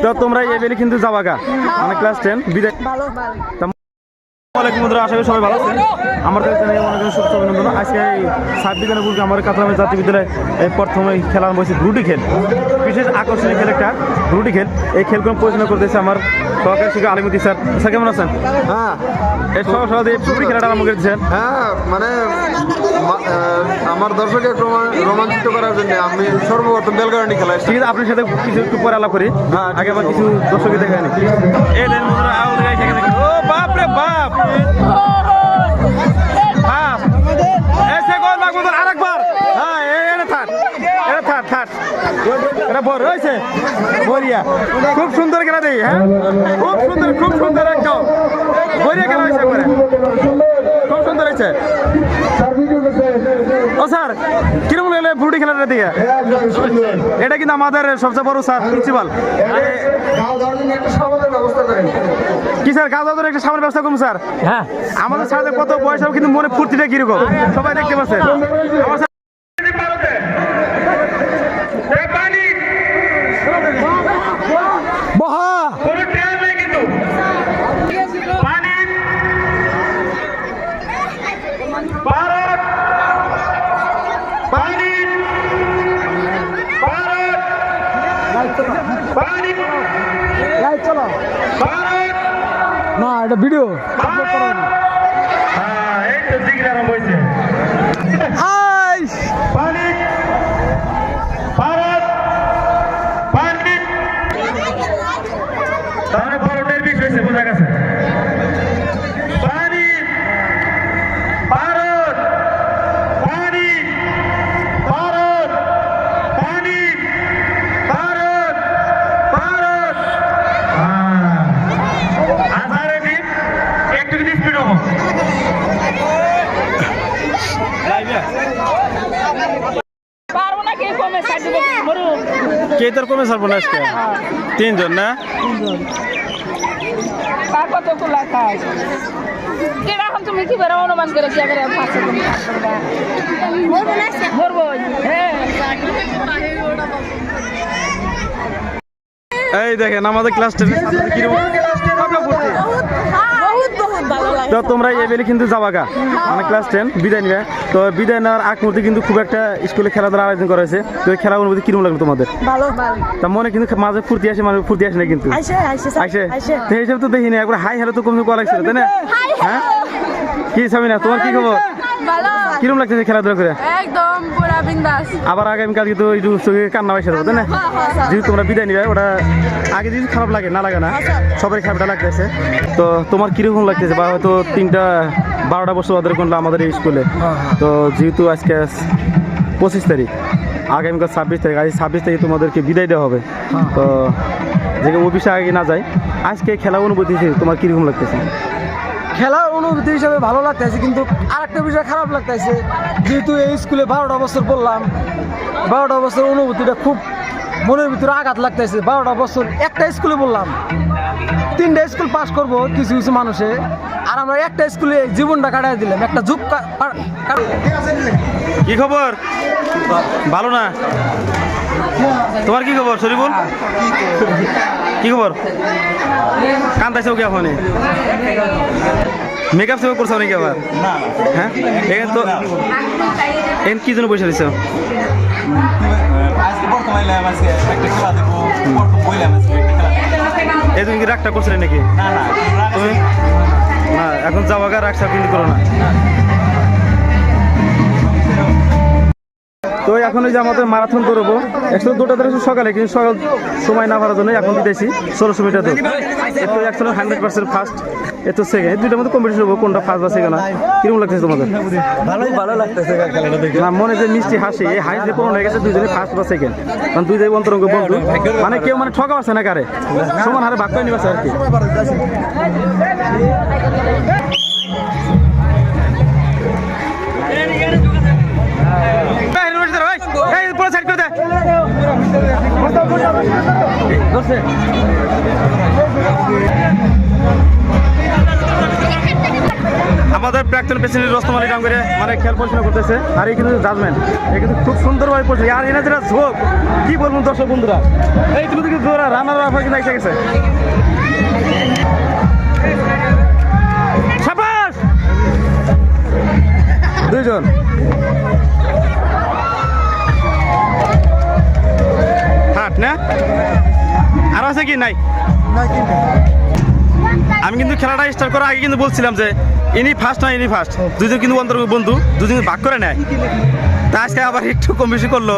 তো তোমরা এই বেলে কিন্তু যাবাগা মানে ক্লাস 10 বিদায়। আসসালামু আলাইকুম বন্ধুরা, আশা করি সবাই ভালো আছেন। আমার চ্যানেলে অনেক শুভেচ্ছা অভিনন্দন। আজকে এই 26 জানুয়ারি আমার কাতরামের জাতীয় বিদ্যালয়ে প্রথমে খেলা বলছি গ্রুটি খেল, বিশেষ আকর্ষণীয় খেল একটা গ্রুটি খেল। এই খেলগুলো পরিচালনা করতেছে আমার সহকারী শিক্ষক আলিমুদ্দিন স্যার। স্যার কেমন আছেন? হ্যাঁ, এই সকাল সকাল দিয়ে গ্রুটি খেলাটা আরম্ভ করেছেন। হ্যাঁ, মানে আমার দর্শককে রোমাঞ্চিত করার জন্য আমি সর্বপ্রথম বেলগাড়ি খেলা। ঠিক আছে, আপনার সাথে কিছু একটু পরে আলাপ করি। আগে আবার কিছু দর্শকই দেখে আনি। এই দেন বন্ধুরা, ও বাপ রে বাপ, আরেকবার। হ্যাঁ, খুব সুন্দর খেলা দেই। হ্যাঁ, খুব সুন্দর একদম বড়িয়া খেলা হয়েছে, খুব সুন্দর হয়েছে। ও স্যার, কিরকম লাগলে ফুটি খেলাটা দিকে? এটা কিন্তু আমাদের সবচেয়ে বড় স্যার প্রিন্সিপাল। কি স্যার, গাছ ধরে একটা সামনের ব্যবস্থা করুন স্যার। হ্যাঁ, আমাদের সাথে কত বয়স হবে কিন্তু মনে ফুর্তিটা কিরকম সবাই দেখতে পাচ্ছেন। না, এটা ভিডিও বোঝা গেছে। কে তোর কমে ছাড়বো না আজকে? তিনজন না? তুমি কি বেরো অনুমান করে এই দেখেন আমাদের ক্লাস 10 তো তোমরা এই বেলে কিন্তু যাবাগা মানে ক্লাস 10 বিদায় নিবে। তো বিদায় নেওয়ার আগ মুহূর্তে কিন্তু খুব একটা স্কুলে খেলাধুলা আয়োজন করা হয়েছে। তো এই খেলা অনুভূতি কিরকম লাগলো তোমাদের? তা মনে কিন্তু মাঝে ফুর্তি আসে, মানে ফুর্তি আসে না কিন্তু আসে তো এইসব তো দেখিনি। একবার হাই হ্যালো তো কমে কল লাগছিল তাই না? হ্যাঁ, কি সামিনা, তোমার কি খবর? কিরকম লাগতেছে খেলাধুলা করে? একদম পুরা বিন্দাস। আবার আগামীকাল কিন্তু একটু চোখে কান্না পাইছে তাই না? যেহেতু তোমরা বিদায় নিবে, ওটা আগে যদি খারাপ লাগে না লাগে না, সবারই খারাপটা লাগতেছে। তো তোমার কিরকম লাগতেছে? বা হয়তো 12টা বছর ওদের করলো আমাদের এই স্কুলে। তো যেহেতু আজকে 25 তারিখ, আগামীকাল 26 তারিখ, আজ 26 তারিখ তোমাদেরকে বিদায় দেওয়া হবে। তো যে অফিসে আগে না যায়, আজকে খেলা অনুভূতি তোমার কিরকম লাগতেছে? খেলার অনুভূতি হিসাবে ভালো লাগতেছে, কিন্তু আরেকটা বিষয় খারাপ লাগতেছে। যেহেতু এই স্কুলে 12টা বছর পড়লাম, 12টা বছর অনুভূতিটা খুব মনের ভিতরে আঘাত লাগতেছে। 12টা বছর একটা স্কুলে বললাম, 3টা স্কুল পাস করবো কিছু কিছু মানুষে, আর আমরা একটা স্কুলে জীবনটা কাটাই দিলাম। একটা যুগ কি খবর? ভালো না? তোমার কি খবর শরীফুল? কি খবর? কান্দাইছো কি আপনি? মেকআপ সেভ করছো নাকি আবার? হ্যাঁ, এখানে তো এখানে কি জন্য পয়সা দিচ্ছ? এই তুমি কি রাগটা করছিলে নাকি? তুমি না, এখন যাওয়াগা রাগটা কিন্তু করো না। তো এখন ওই যে আমাদের মারাথন করবো 102টা ধরে সকালে, কিন্তু সকাল সময় না পারার জন্য এখন দিতেছি 1600 মিটার দৌড়। এতো 100% ফার্স্ট, এত সেকেন্ড, দুইটার মধ্যে কম্পিটিশন হবো কোনটা ফার্স্ট বা সেকেন্ড। কিরকম লাগতেছে তোমাদের? ভালো লাগতেছে খেলাটা দেখে। না, মনে যে মিষ্টি হাসি, এই হাসি যে পূরণ হয়ে গেছে দুইজনে ফার্স্ট বা সেকেন্ড, মানে দুইটাই অন্তরঙ্গ বন্ধু। মানে কেউ মানে ঠকা পাচ্ছে না, কারে সমান হারে ভাগ করে নিবাছে আর কি। আমাদের প্রাক্তন প্রেসিডেন্ট রস্তম আলী ডাঙ্গরে মানে খেয়াল পরিচালনা করতেছে আর এই কিন্তু জাজমেন্ট এই কিন্তু খুব সুন্দরভাবে পড়ছে আর এনে যেটা ঝোঁক কি বলবো দর্শক বন্ধুরা এই তুমি কিন্তু রানার আফা কিন্তু এসে গেছে শাবাশ দুইজন হাট না আর আছে কি নাই আমি কিন্তু খেলাটা স্টার্ট করার আগে কিন্তু বলছিলাম যে ইনি ফার্স্ট না ইনি ফার্স্ট দুজন কিন্তু বন্ধু দুজন ভাগ করে নেয় তা আজকে আবার একটু কম বেশি করলো